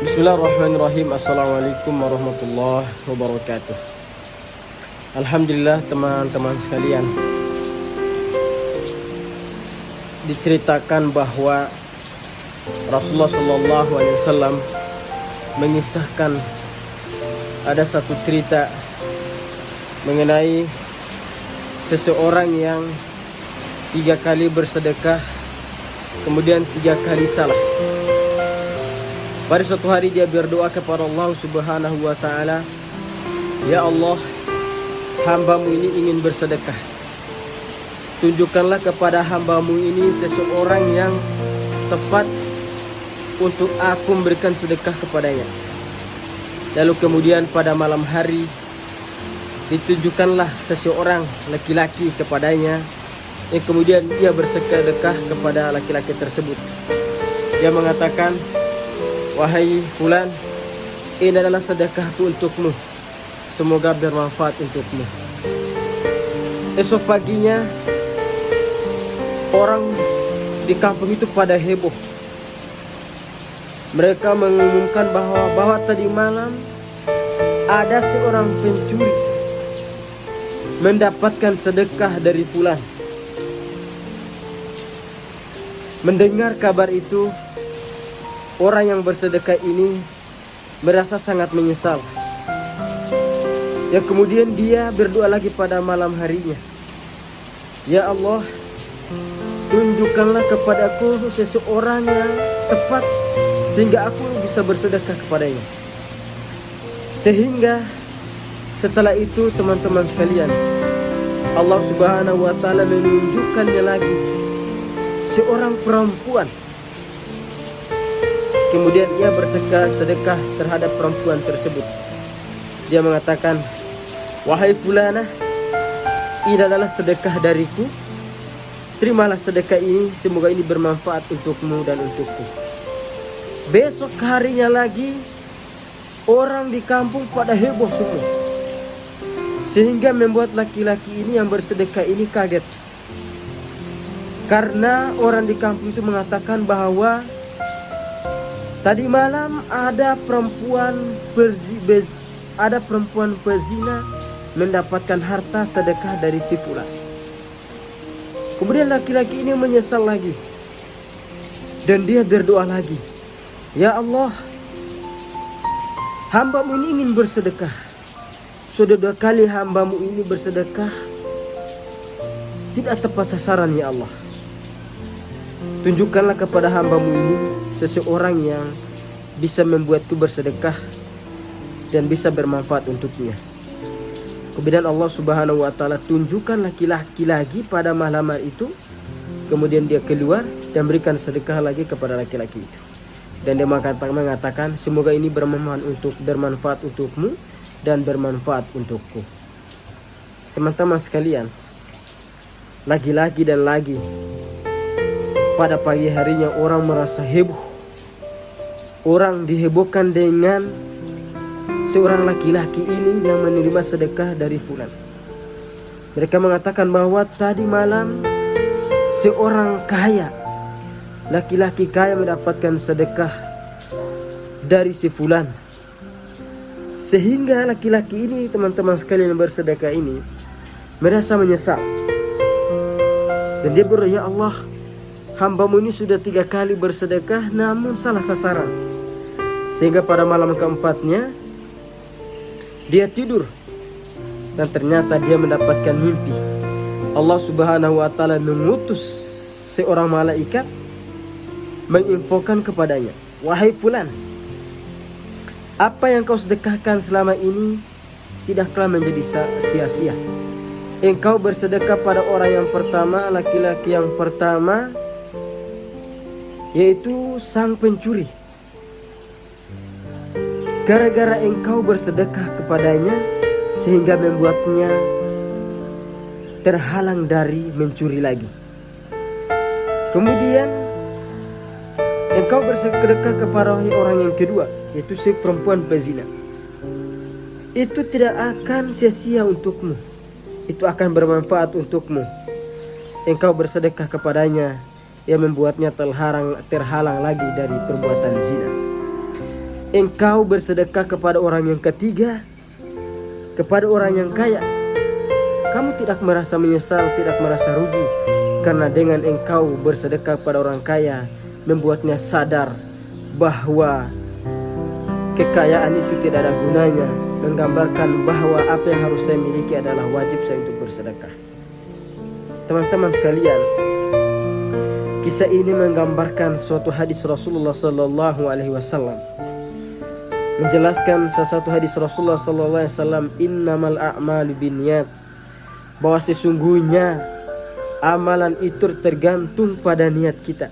Bismillahirrahmanirrahim. Assalamualaikum warahmatullahi wabarakatuh. Alhamdulillah teman-teman sekalian, diceritakan bahwa Rasulullah SAW mengisahkan ada satu cerita mengenai seseorang yang 3 kali bersedekah kemudian 3 kali salah. Pada suatu hari dia berdoa kepada Allah Subhanahu wa ta'ala, "Ya Allah, hambamu ini ingin bersedekah. Tunjukkanlah kepada hambamu ini seseorang yang tepat untuk aku memberikan sedekah kepadanya." Lalu kemudian pada malam hari ditunjukkanlah seseorang laki-laki kepadanya, yang kemudian dia bersedekah kepada laki-laki tersebut. Dia mengatakan, "Wahai fulan, ini adalah sedekahku untukmu. Semoga bermanfaat untukmu." Esok paginya orang di kampung itu pada heboh. Mereka mengumumkan bahwa tadi malam ada seorang pencuri mendapatkan sedekah dari fulan. Mendengar kabar itu, orang yang bersedekah ini merasa sangat menyesal. Ya, kemudian dia berdoa lagi pada malam harinya, "Ya Allah, tunjukkanlah kepadaku seseorang yang tepat sehingga aku bisa bersedekah kepadanya." Sehingga setelah itu teman-teman sekalian, Allah Subhanahu wa ta'ala menunjukkannya lagi seorang perempuan. Kemudian ia bersedekah terhadap perempuan tersebut. Dia mengatakan, "Wahai fulanah, ini adalah sedekah dariku. Terimalah sedekah ini, semoga ini bermanfaat untukmu dan untukku." Besok harinya lagi orang di kampung pada heboh semua, sehingga membuat laki-laki ini yang bersedekah ini kaget. Karena orang di kampung itu mengatakan bahwa tadi malam ada perempuan pezina mendapatkan harta sedekah dari si fulan. Kemudian laki-laki ini menyesal lagi dan dia berdoa lagi, "Ya Allah, hambamu ini ingin bersedekah. Sudah 2 kali hambamu ini bersedekah tidak tepat sasaran, ya Allah. Tunjukkanlah kepada hambamu ini seseorang yang bisa membuatku bersedekah dan bisa bermanfaat untuknya." Kemudian Allah Subhanahu wa ta'ala tunjukkan laki-laki lagi pada malam hari itu. Kemudian dia keluar dan berikan sedekah lagi kepada laki-laki itu. Dan dia mengatakan, "Semoga ini bermanfaat untukmu dan bermanfaat untukku." Teman-teman sekalian, lagi-lagi dan lagi pada pagi harinya orang merasa heboh. Orang dihebohkan dengan seorang laki-laki ini yang menerima sedekah dari fulan. Mereka mengatakan bahwa tadi malam seorang kaya, laki-laki kaya mendapatkan sedekah dari si fulan. Sehingga laki-laki ini, teman-teman sekalian, yang bersedekah ini merasa menyesal. Dan dia berdoa, "Ya Allah, hambamu ini sudah 3 kali bersedekah namun salah sasaran." Sehingga pada malam keempatnya dia tidur dan ternyata dia mendapatkan mimpi. Allah Subhanahu wa ta'ala mengutus seorang malaikat menginfokan kepadanya, "Wahai fulan, apa yang kau sedekahkan selama ini tidaklah menjadi sia-sia. Engkau bersedekah pada orang yang pertama, laki-laki yang pertama, yaitu sang pencuri. Gara-gara engkau bersedekah kepadanya sehingga membuatnya terhalang dari mencuri lagi. Kemudian engkau bersedekah kepada orang yang kedua, yaitu si perempuan pezina. Itu tidak akan sia-sia untukmu. Itu akan bermanfaat untukmu. Engkau bersedekah kepadanya yang membuatnya terhalang lagi dari perbuatan zina." engkau bersedekah kepada orang yang ketiga, kepada orang yang kaya, kamu tidak merasa menyesal, tidak merasa rugi. Karena dengan engkau bersedekah kepada orang kaya, membuatnya sadar bahwa kekayaan itu tidak ada gunanya, menggambarkan bahwa apa yang harus saya miliki adalah wajib saya untuk bersedekah. Teman-teman sekalian, kisah ini menggambarkan suatu hadis Rasulullah Sallallahu Alaihi Wasallam, menjelaskan salah satu hadis Rasulullah Sallallahu Alaihi Wasallam, innamal a'malu binniyat, bahwa sesungguhnya amalan itu tergantung pada niat kita.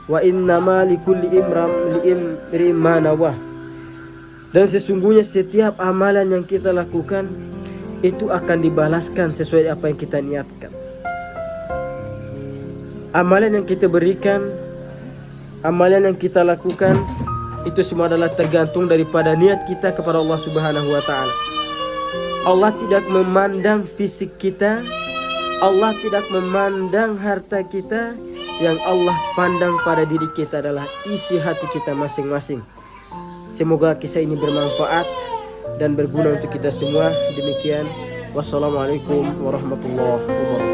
Wa innama likulli imrin ma nawah, dan sesungguhnya setiap amalan yang kita lakukan itu akan dibalaskan sesuai apa yang kita niatkan. Amalan yang kita berikan, amalan yang kita lakukan, itu semua adalah tergantung daripada niat kita kepada Allah Subhanahu wa Ta'ala. Allah tidak memandang fisik kita, Allah tidak memandang harta kita. Yang Allah pandang pada diri kita adalah isi hati kita masing-masing. Semoga kisah ini bermanfaat dan berguna untuk kita semua. Demikian, wassalamualaikum warahmatullahi wabarakatuh.